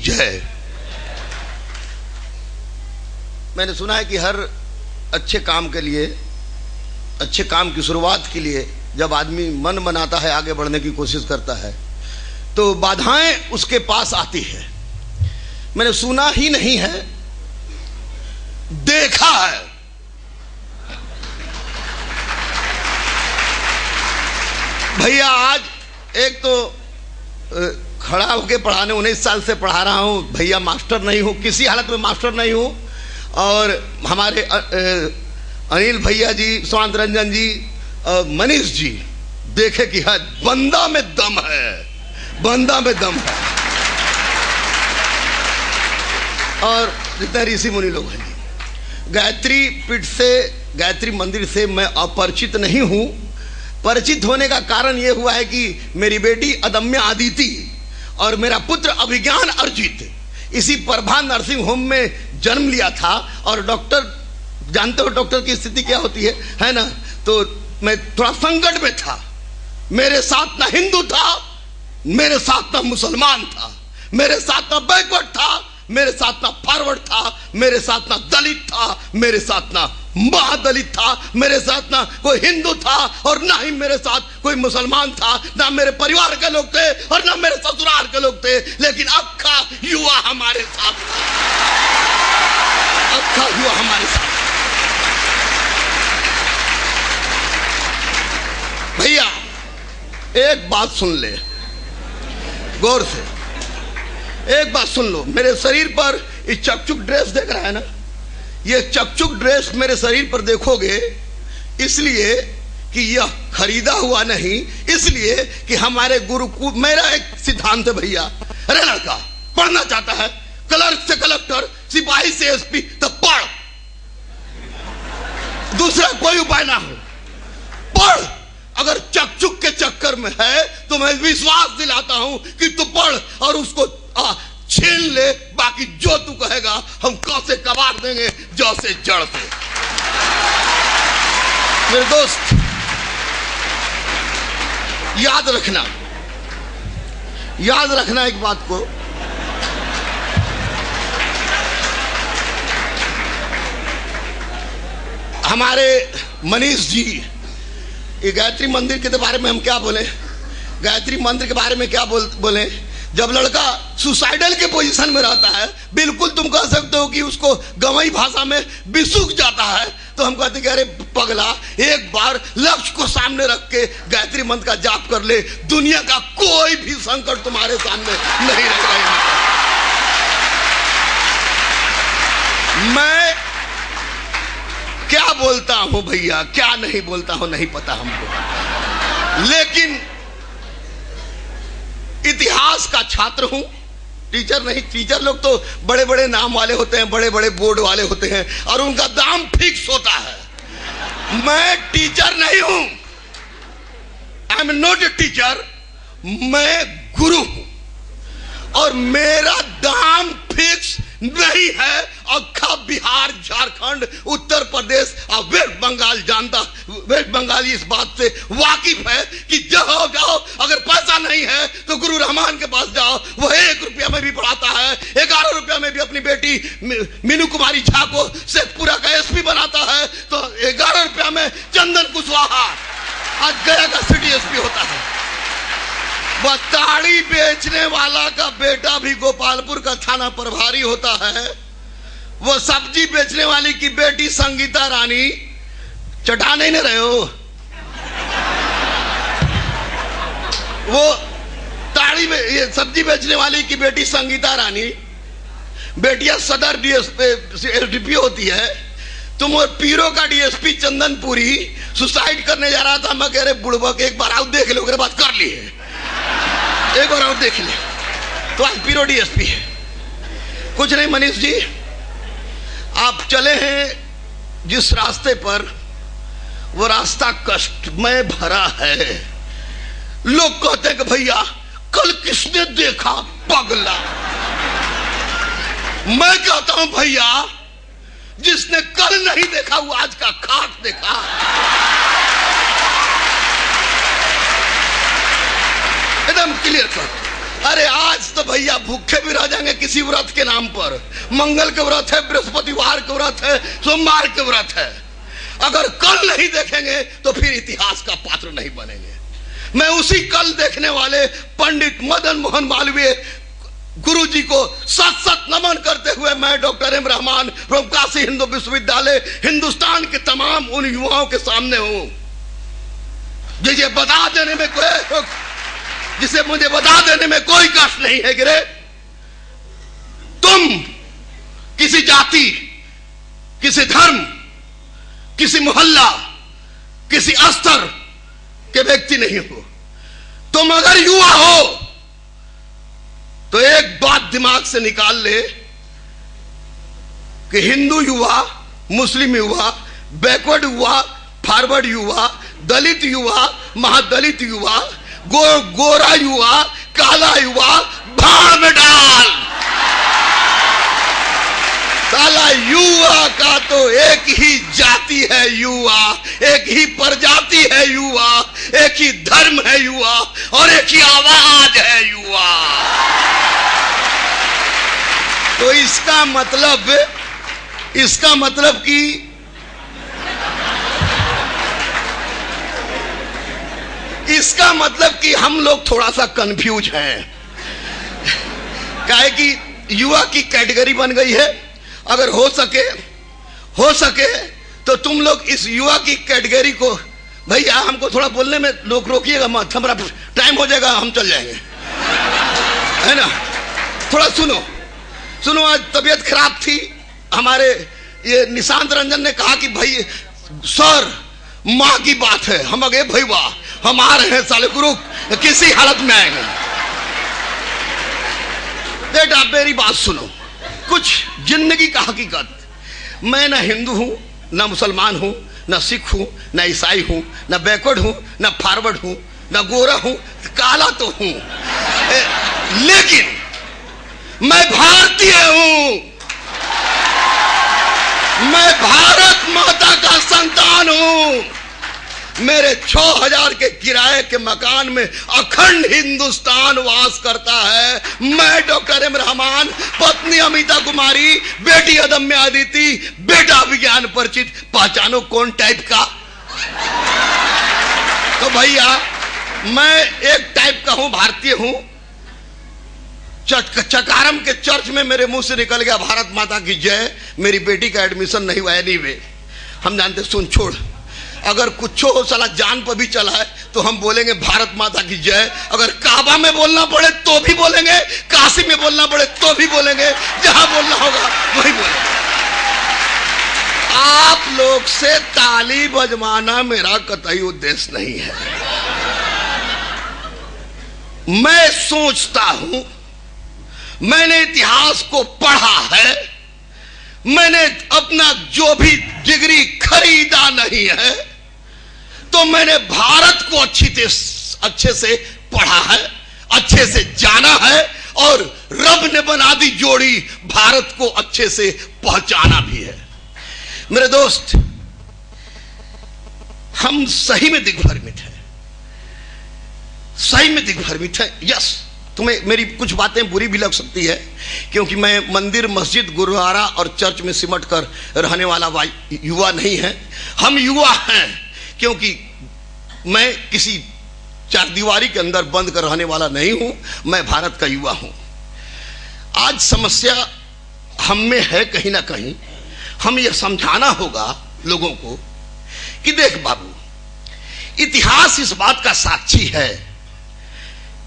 जय। मैंने सुना है कि हर अच्छे काम के लिए, अच्छे काम की शुरुआत के लिए जब आदमी मन बनाता है, आगे बढ़ने की कोशिश करता है, तो बाधाएं उसके पास आती है। मैंने सुना ही नहीं है, देखा है। भैया आज एक तो खड़ा होके पढ़ाने 19 साल से पढ़ा रहा हूं भैया, मास्टर नहीं हूं, किसी हालत में मास्टर नहीं हूं। और हमारे अनिल भैया जी, स्वांत रंजन जी, मनीष जी, देखे कि है बंदा में दम है, बंदा में दम है। और जितने ऋषि मुनि लोग हैं, गायत्री पीठ से, गायत्री मंदिर से मैं अपरिचित नहीं हूं। परिचित होने का कारण यह हुआ है कि मेरी बेटी अदम्या आदिति और मेरा पुत्र अभिज्ञान अर्जित इसी प्रभा नर्सिंग होम में जन्म लिया था। और डॉक्टर, जानते हो डॉक्टर की स्थिति क्या होती है ना। तो मैं थोड़ा संकट में था। मेरे साथ ना हिंदू था, मेरे साथ ना मुसलमान था, मेरे साथ ना बैकवर्ड था, मेरे साथ ना फॉरवर्ड था, मेरे साथ ना दलित था, मेरे साथ ना महादलित था, मेरे साथ ना कोई हिंदू था और ना ही मेरे साथ कोई मुसलमान था, ना मेरे परिवार के लोग थे और ना मेरे ससुराल के लोग थे। लेकिन अक्खा युवा हमारे साथ था, अक्खा युवा हमारे साथ। भैया एक बात सुन ले गौर से, एक बात सुन लो। मेरे शरीर पर ये चकचुक ड्रेस देख रहा है ना, ये चकचुक ड्रेस मेरे शरीर पर देखोगे इसलिए कि यह खरीदा हुआ नहीं, इसलिए कि हमारे गुरुकुल, मेरा एक सिद्धांत है भैया। अरे लड़का पढ़ना चाहता है, क्लर्क से कलेक्टर, सिपाही से एसपी, तो पढ़, दूसरा कोई उपाय ना हो, पढ़। अगर चकचुक के चक्कर में है तो मैं विश्वास दिलाता हूं कि तू पढ़ और उसको छीन ले, बाकी जो तू कहेगा हम कैसे कबाड़ देंगे, जौ से जड़ से। मेरे दोस्त याद रखना, याद रखना एक बात को, हमारे मनीष जी, ये गायत्री मंदिर के बारे में हम क्या बोले, गायत्री मंत्र के बारे में क्या बोले। जब लड़का सुसाइडल के पोजीशन में रहता है, बिल्कुल तुम कह सकते हो कि उसको गंवई भाषा में बिसुक जाता है, तो हम कहते हैं कि अरे पगला, एक बार लक्ष्य को सामने रख के गायत्री मंत्र का जाप कर ले, दुनिया का कोई भी संकट तुम्हारे सामने नहीं रहेगा। मैं क्या बोलता हूं भैया, क्या नहीं बोलता हूं नहीं पता हमको, लेकिन इतिहास का छात्र हूं, टीचर नहीं। टीचर लोग तो बड़े बड़े नाम वाले होते हैं, बड़े बड़े बोर्ड वाले होते हैं और उनका दाम फिक्स होता है। मैं टीचर नहीं हूं, I am not a teacher, मैं गुरु हूं और मेरा दाम फिक्स नहीं है। अक्खा बिहार, झारखंड, उत्तर प्रदेश और वेस्ट बंगाल जानता, वेस्ट बंगाली इस बात से वाकिफ है कि जाओ जाओ, अगर पैसा नहीं है तो गुरु रहमान के पास जाओ, वह 1 रुपया में भी पढ़ाता है, 11 रुपया में भी अपनी बेटी मीनू कुमारी झा को शेखपुरा का एसपी बनाता है, तो 11 रुपया में चंदन कुशवाहा आज गया का सिटी एसपी होता है। वह ताड़ी बेचने वाला का बेटा भी गोपालपुर का थाना प्रभारी होता है। वो सब्जी बेचने वाली की बेटी संगीता रानी, चटा नहीं न रहे हो, वो ताड़ी में ये सब्जी बेचने वाली की बेटी संगीता रानी, बेटिया सदर एसडीपी होती है। तुम और पीरो का डीएसपी चंदनपुरी सुसाइड करने जा रहा था। मैं कह रहे बुड़बक एक बार आओ देख लो, उसके बाद कर लिए, एक बार और देख ले, तो आज पीरो डीएसपी है। कुछ नहीं मनीष जी, आप चले हैं जिस रास्ते पर, वो रास्ता कष्टमय भरा है। लोग कहते हैं कि भैया कल किसने देखा पगला। मैं कहता हूं भैया जिसने कल नहीं देखा वो आज का खाक देखा। एकदम क्लियर कट। अरे आज तो भैया भूखे भी रह जाएंगे किसी व्रत के नाम पर। मंगल के व्रत है, बृहस्पतिवार के व्रत है, सोमवार के व्रत है। अगर कल नहीं देखेंगे तो फिर इतिहास का पात्र नहीं बनेंगे। मैं उसी कल देखने वाले पंडित मदन मोहन मालवीय गुरु जी को सत सत नमन करते हुए मैं doctor M Rahman from Kashi Hindu Vishwavidyalaya Hindustan के तमाम उन युवाओं के सामने हूं जिसे मुझे बता देने में कोई कष्ट नहीं है गिरे। तुम किसी जाति, किसी धर्म, किसी मोहल्ला, किसी स्तर के व्यक्ति नहीं हो। तुम अगर युवा हो तो एक बात दिमाग से निकाल ले कि हिंदू युवा, मुस्लिम युवा, बैकवर्ड युवा, फॉरवर्ड युवा, दलित युवा, महादलित युवा, गोरा युवा, काला युवा, भाड़ में डाल। साला युवा का तो एक ही जाति है युवा, एक ही प्रजाति है युवा, एक ही धर्म है युवा और एक ही आवाज है युवा। तो इसका मतलब कि हम लोग थोड़ा सा कंफ्यूज हैं। काहे कि युवा की कैटेगरी बन गई है। अगर हो सके तो तुम लोग इस युवा की कैटेगरी को, भैया हमको थोड़ा बोलने में लोग रोकिएगा मत, हमारा टाइम हो जाएगा, हम चल जाएंगे, है ना। थोड़ा सुनो। आज तबीयत खराब थी हमारे, ये निशांत रंजन ने कहा कि भाई सर माँ की बात है। हम अगे भाई वाह, हम आ रहे हैं साले गुरु, किसी हालत में आएंगे। बेटा मेरी बात सुनो, कुछ जिंदगी का हकीकत। मैं ना हिंदू हूं, ना मुसलमान हूं, ना सिख हूं, ना ईसाई हूं, ना बैकवर्ड हूं, ना फॉरवर्ड हूं, ना गोरा हूं, काला तो हूं, लेकिन मैं भारतीय हूं। मैं भारत माता का संतान हूं। मेरे 6000 के किराए के मकान में अखंड हिंदुस्तान वास करता है। मैं डॉक्टर एम रहमान, पत्नी अमिता कुमारी, बेटी अदम्य अदिति, बेटा विज्ञान परिचित। पहचानो कौन टाइप का? तो भैया मैं एक टाइप का हूं, भारतीय हूं। चकारम के चर्च में मेरे मुंह से निकल गया भारत माता की जय। मेरी बेटी का एडमिशन नहीं हुआ। एनीवे हम जानते, सुन छोड़, अगर कुछ हो साला जान पर भी चला है तो हम बोलेंगे भारत माता की जय। अगर काबा में बोलना पड़े तो भी बोलेंगे, काशी में बोलना पड़े तो भी बोलेंगे, जहां बोलना होगा वही बोलेंगे। आप लोग से ताली बजवाना मेरा कतई उद्देश्य नहीं है। मैं सोचता हूं, मैंने इतिहास को पढ़ा है, मैंने अपना जो भी डिग्री खरीदा नहीं है, तो मैंने भारत को अच्छे से पढ़ा है, अच्छे से जाना है और रब ने बना दी जोड़ी, भारत को अच्छे से पहचाना भी है। मेरे दोस्त, हम सही में दिग्भ्रमित हैं, सही में दिग्भ्रमित हैं। यस, तुम्हें मेरी कुछ बातें बुरी भी लग सकती है, क्योंकि मैं मंदिर, मस्जिद, गुरुद्वारा और चर्च में सिमट कर रहने वाला युवा नहीं है। हम युवा हैं क्योंकि मैं किसी चारदीवारी के अंदर बंद कर रहने वाला नहीं हूं। मैं भारत का युवा हूं। आज समस्या हम में है, कहीं ना कहीं हम यह समझाना होगा लोगों को कि देख बाबू, इतिहास इस बात का साक्षी है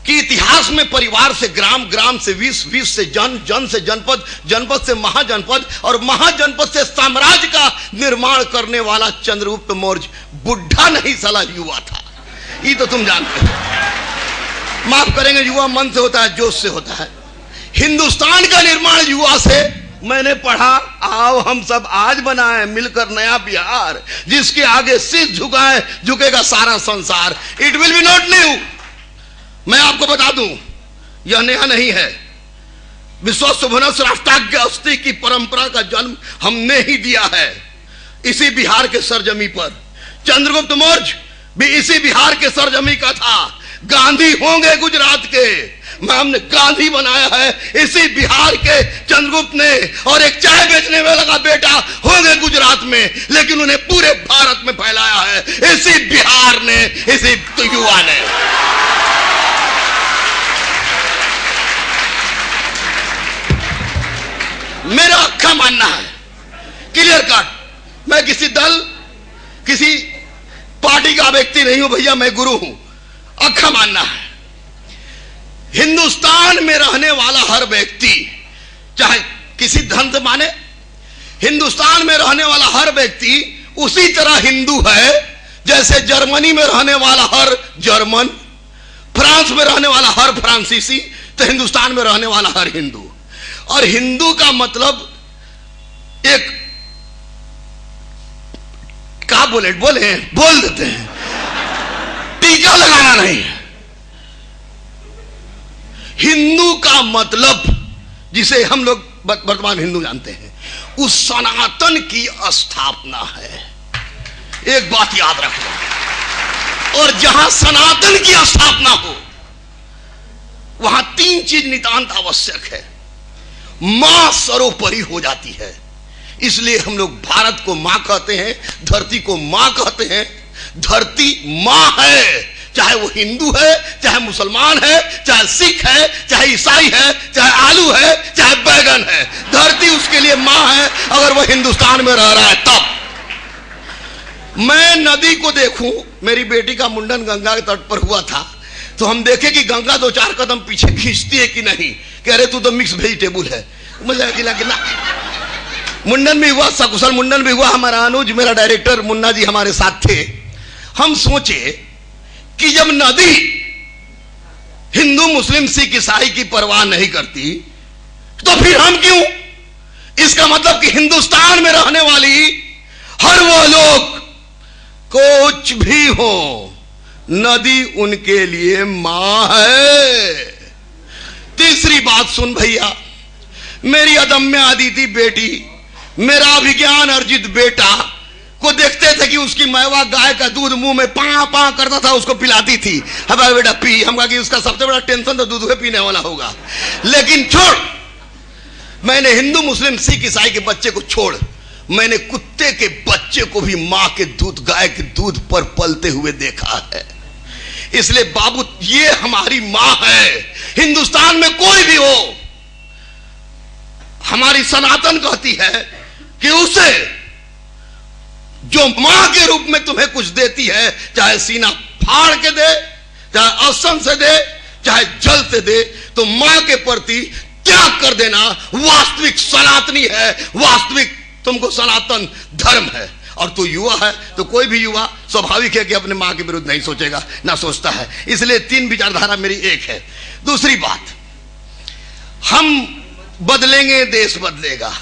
कि इतिहास में परिवार से ग्राम, ग्राम से विश्व, विश्व से जन, जन से जनपद, जनपद से महाजनपद और महाजनपद से साम्राज्य का निर्माण करने वाला चंद्रगुप्त मौर्य बुढ़ा नहीं साला युवा था। ये तो तुम जानते हो। माफ करेंगे, युवा मन से होता है, जोश से होता है। हिंदुस्तान का निर्माण युवा से मैंने पढ़ा। आओ हम सब आज बनाए मिलकर नया बिहार, जिसके आगे सिर झुकाए झुकेगा सारा संसार। It will be not new. मैं आपको बता दूं, यह नया नहीं है। विश्वसुभनस राष्ट्राज्ञ अस्थि की परंपरा का जन्म हमने ही दिया है, इसी बिहार के सरजमी पर। चंद्रगुप्त मौर्य भी इसी बिहार के सरजमी का था। गांधी होंगे गुजरात के, हमने गांधी बनाया है इसी बिहार के चंद्रगुप्त ने, और एक चाय बेचने वाला का बेटा होंगे गुजरात में, लेकिन उन्हें पूरे भारत में फैलाया है इसी बिहार ने, इसी तो युवा ने। मेरा अक्खा मानना है, क्लियर कट, मैं किसी दल किसी पार्टी का व्यक्ति नहीं हूं भैया, मैं गुरु हूं। अक्खा मानना है हिंदुस्तान में रहने वाला हर व्यक्ति, चाहे किसी धर्म से माने, हिंदुस्तान में रहने वाला हर व्यक्ति उसी तरह हिंदू है जैसे जर्मनी में रहने वाला हर जर्मन, फ्रांस में रहने वाला हर फ्रांसीसी, तो हिंदुस्तान में रहने वाला हर हिंदू। और हिंदू का मतलब एक क्या बोल देते हैं, टीका लगाना नहीं। हिंदू का मतलब जिसे हम लोग वर्तमान हिंदू जानते हैं, उस सनातन की स्थापना है। एक बात याद रखो, और जहां सनातन की स्थापना हो वहां तीन चीज नितांत आवश्यक है। मां सर्वोपरि हो जाती है, इसलिए हम लोग भारत को मां कहते हैं, धरती को मां कहते हैं। धरती मां है, चाहे वो हिंदू है, चाहे मुसलमान है, चाहे सिख है, चाहे ईसाई है, चाहे आलू है, चाहे बैगन है, धरती उसके लिए मां है। अगर वो हिंदुस्तान में रह रहा है तब। मैं नदी को देखूं, मेरी बेटी का मुंडन गंगा के तट पर हुआ था, तो हम देखे कि गंगा 2-4 कदम पीछे खींचती है कि नहीं। कह रहे तू तो मिक्स वेजिटेबल है। मुझे किला मुंडन भी हुआ, सकुशल मुंडन भी हुआ। हमारा अनुज, मेरा डायरेक्टर मुन्ना जी हमारे साथ थे। हम सोचे कि जब नदी हिंदू मुस्लिम सिख ईसाई की परवाह नहीं करती, तो फिर हम क्यों? इसका मतलब कि हिंदुस्तान में रहने वाली हर वो लोग, कुछ भी हो, नदी उनके लिए मां है। तीसरी बात सुन भैया, मेरी अदम्य अदिति बेटी, मेरा अभिज्ञान अर्जित बेटा को देखते थे कि उसकी मैवा गाय का दूध मुंह में पा पा करता था, उसको पिलाती थी। हमारा बेटा पी, हम कहा कि उसका सबसे बड़ा टेंशन तो दूध पीने वाला होगा। लेकिन छोड़, मैंने हिंदू मुस्लिम सिख ईसाई के बच्चे को छोड़, मैंने कुत्ते के बच्चे को भी मां के दूध, गाय के दूध पर पलते हुए देखा है। इसलिए बाबू, ये हमारी मां है। हिंदुस्तान में कोई भी हो, हमारी सनातन कहती है कि उसे जो मां के रूप में तुम्हें कुछ देती है, चाहे सीना फाड़ के दे, चाहे असन से दे, चाहे जल से दे, तो मां के प्रति त्याग कर देना वास्तविक सनातनी है, वास्तविक तुमको सनातन धर्म है। और तू युवा है तो कोई भी युवा स्वाभाविक है कि अपने मां के विरुद्ध नहीं सोचेगा, ना सोचता है। इसलिए तीन विचारधारा मेरी एक है। दूसरी बात, हम बदलेंगे, देश बदलेगा।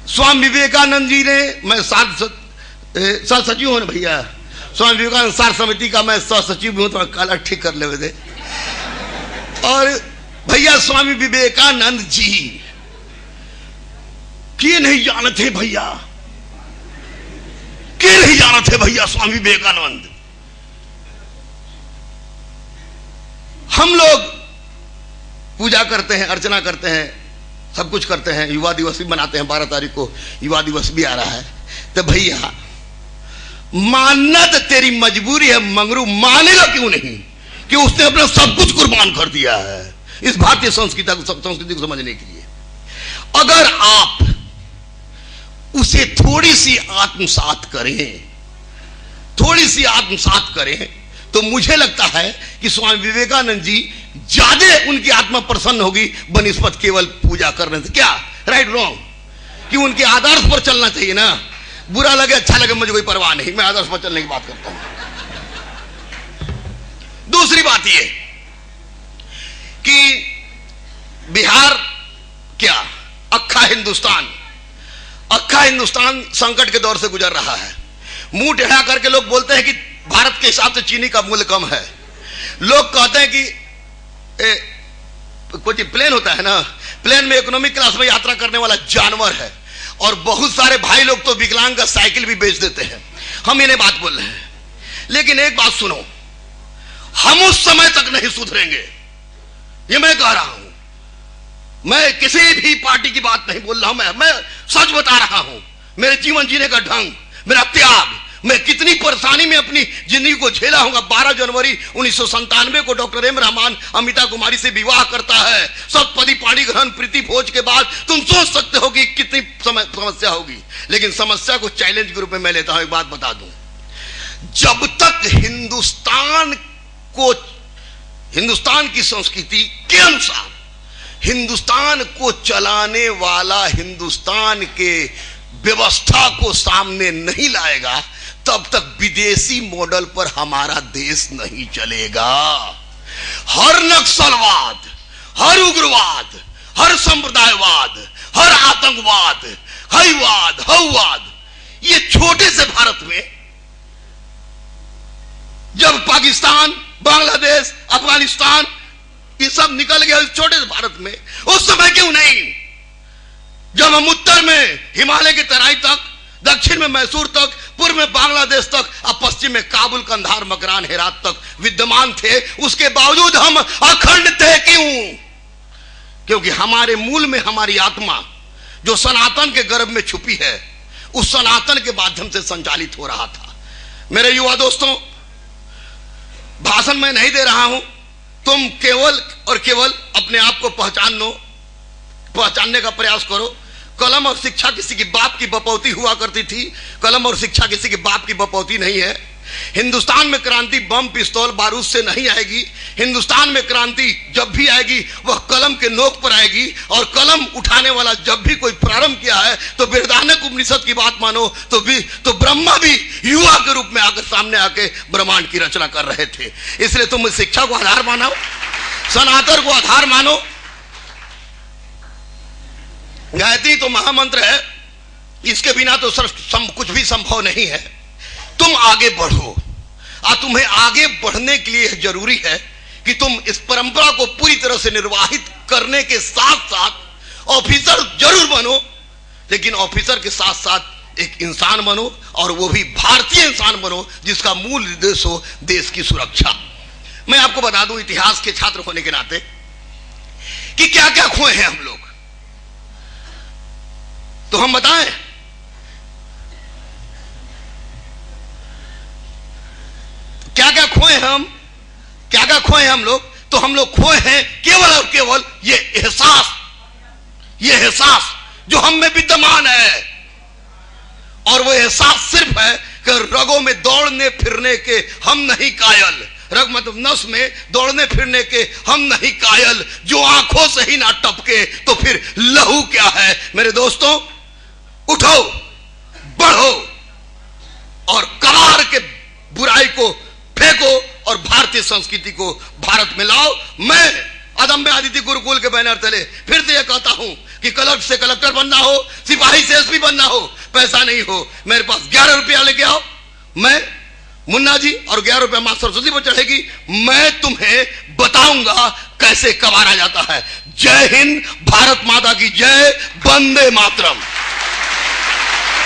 स्वामी विवेकानंद जी ने, मैं सह सचिव हूं भैया, स्वामी विवेकानंद सार समिति का मैं सह सचिव हूं, तो काला ठीक कर ले दे। और भैया स्वामी विवेकानंद जी के नहीं जानते भैया, के नहीं जानते भैया स्वामी विवेकानंद। हम लोग पूजा करते हैं, अर्चना करते हैं, सब कुछ करते हैं, युवा दिवस भी मनाते हैं, 12 तारीख को युवा दिवस भी आ रहा है। तो भैया मानना तो तेरी मजबूरी है, मंगरू मानेगा क्यों नहीं कि उसने अपना सब कुछ कुर्बान कर दिया है इस भारतीय संस्कृति को समझने के लिए। अगर आप उसे थोड़ी सी आत्मसात करें, थोड़ी सी आत्मसात करें, तो मुझे लगता है कि स्वामी विवेकानंद जी ज्यादा उनकी आत्मा प्रसन्न होगी बनिस्पत केवल पूजा करने से। क्या राइट रॉन्ग, कि उनके आदर्श पर चलना चाहिए ना। बुरा लगे अच्छा लगे मुझे कोई परवाह नहीं, मैं आदर्श पर चलने की बात करता हूं। दूसरी बात यह कि बिहार क्या, अक्खा हिंदुस्तान संकट के दौर से गुजर रहा है। मुंह टेढ़ा करके लोग बोलते हैं कि भारत के हिसाब से चीनी का मूल्य कम है। लोग कहते हैं कि कोई प्लेन होता है ना, प्लेन में इकोनॉमिक क्लास में यात्रा करने वाला जानवर है। और बहुत सारे भाई लोग तो विकलांग का साइकिल भी बेच देते हैं। हम इन्हें बात बोल रहे हैं, लेकिन एक बात सुनो, हम उस समय तक नहीं सुधरेंगे ये मैं कह रहा हूं, मैं किसी भी पार्टी की बात नहीं बोल रहा हूं, मैं सच बता रहा हूं। मेरे जीवन जीने का ढंग, मेरा त्याग, मैं कितनी परेशानी में अपनी जिंदगी को झेला हूंगा। 12 जनवरी 1997 को डॉक्टर एम रहमान अमिता कुमारी से विवाह करता है। सप्तपदी पाणी ग्रहण प्रीति भोज के बाद तुम सोच सकते हो कि कितनी समस्या होगी, लेकिन समस्या को चैलेंज के रूप में मैं लेता हूं। एक बात बता दूं, जब तक हिंदुस्तान की संस्कृति के अनुसार हिंदुस्तान को चलाने वाला हिंदुस्तान के व्यवस्था को सामने नहीं लाएगा, तब तक विदेशी मॉडल पर हमारा देश नहीं चलेगा। हर नक्सलवाद, हर उग्रवाद, हर संप्रदायवाद, हर आतंकवाद, हईवाद, ये छोटे से भारत में, जब पाकिस्तान, बांग्लादेश, अफगानिस्तान ये सब निकल गया इस छोटे से भारत में, उस समय क्यों नहीं? जब हम उत्तर में हिमालय की तराई तक, दक्षिण में मैसूर तक, पूर्व में बांग्लादेश तक, अब पश्चिम में काबुल, कंधार, मकरान, हेरात तक विद्यमान थे, उसके बावजूद हम अखंड थे। क्यों? क्योंकि हमारे मूल में हमारी आत्मा जो सनातन के गर्भ में छुपी है, उस सनातन के माध्यम से संचालित हो रहा था। मेरे युवा दोस्तों, भाषण में नहीं दे रहा हूं, तुम केवल और केवल अपने आप को पहचानने का प्रयास करो। कलम और शिक्षा किसी की बाप की बपौती हुआ करती थी, कलम और शिक्षा किसी के बाप की बपौती नहीं है। हिंदुस्तान में क्रांति बम, पिस्तौल, बारूद से नहीं आएगी। हिंदुस्तान में क्रांति जब भी आएगी वह कलम के नोक पर आएगी, और कलम उठाने वाला जब भी कोई प्रारंभ किया है तो बृहदारण्यक उपनिषद की बात मानो तो ब्रह्मा भी युवा के रूप में आकर सामने आके ब्रह्मांड की रचना कर रहे थे। इसलिए तुम शिक्षा को आधार मानो, सनातन को आधार मानो। गायत्री तो महामंत्र है, इसके बिना तो कुछ भी संभव नहीं है। तुम आगे बढ़ो, और तुम्हें आगे बढ़ने के लिए जरूरी है कि तुम इस परंपरा को पूरी तरह से निर्वाहित करने के साथ साथ ऑफिसर जरूर बनो, लेकिन ऑफिसर के साथ साथ एक इंसान बनो, और वो भी भारतीय इंसान बनो जिसका मूल उद्देश्य हो देश की सुरक्षा। मैं आपको बता दूं, इतिहास के छात्र होने के नाते, कि क्या क्या खोए हैं हम लोग, तो हम बताएं। क्या क्या खोए हम लोग, तो हम लोग खोए हैं केवल और केवल ये एहसास जो हम में विद्यमान है। और वो एहसास सिर्फ है कि रगों में दौड़ने फिरने के हम नहीं कायल, रग मतलब नस में दौड़ने फिरने के हम नहीं कायल, जो आंखों से ही ना टपके तो फिर लहू क्या है। मेरे दोस्तों, उठो, बढ़ो, और कबार के बुराई को फेंको और भारतीय संस्कृति को भारत में लाओ। मैं अदम्य आदित्य गुरुकुल के बैनर तले फिर से यह कहता हूं कि कलेक्टर से कलेक्टर बनना हो, सिपाही से एसपी बनना हो, पैसा नहीं हो, मेरे पास 11 रुपया लेके आओ, मैं मुन्ना जी, और 11 रुपया मां सरस्वती पर चढ़ेगी, मैं तुम्हें बताऊंगा कैसे कबारा जाता है। जय हिंद, भारत माता की जय, वंदे मातरम।